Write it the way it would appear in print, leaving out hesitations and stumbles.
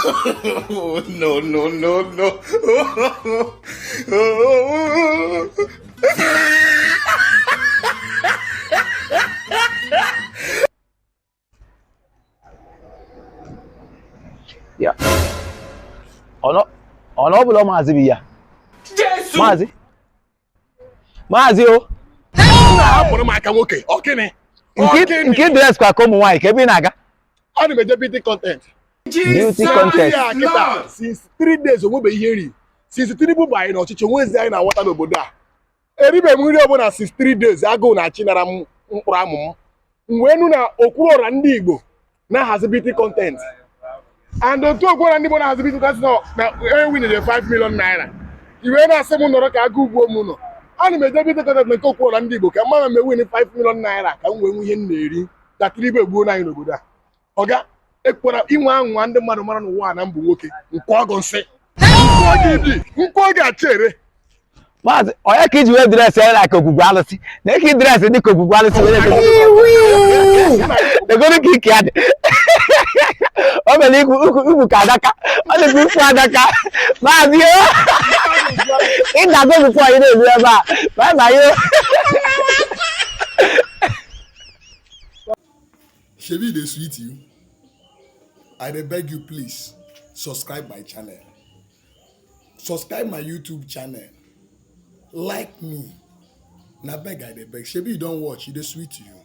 No, no, no, no. Yeah. Ono bulo maazi biya. Jesus. Maazi o. Na akpọrọ m aka nwoke. Okene. Nke dress kwa ko mu nwanyị ka ebe na-aga. Ọ dị meje beauty content. Beauty contest. Kita since 3 days onwebe ihe nri. Since Tinubu bụ anyị n'ọchịchị onwezi anyị na-awọta n'obodo a. Eribe m nri ọbụla since 3 days agụụ na-achị nara m mkpụrụ amụ m. Wee nụ na Okwuluora ndị Igbo na-ahazi beauty content. And otu Okwuluora ndị Igbo na-ahazi beauty content na win the 5 million naira. Iwe na-asị m nọrọ ka agụ ugbo m nọ. Ana m eje beauty content na nke Okwuluora ndị Igbo ka mma m win 5 million naira ka m wee nwe ihe m na-eri ka Tinubu egbuo anyị n'obodo a. Oga ekpora inwe anwa ndị mmadụ mara n'ụwa na mbụ nwoke nke ọgụ nsị nke oge achere Maazi oya ka iji wee dress ya like ogwugwu alụsị na eke dress dị ka ogwugwu alụsị wee egoro ka ike adị o mere ikwu ka adaka ọ dị ikwu adaka Maazi ị dago bifo ị na-ebu ebe a bye bye Shebi dey sweet you. I dey beg you please subscribe my channel. Subscribe my YouTube channel. Like me. Na beg I dey beg. Shebi you don watch, e dey sweet you.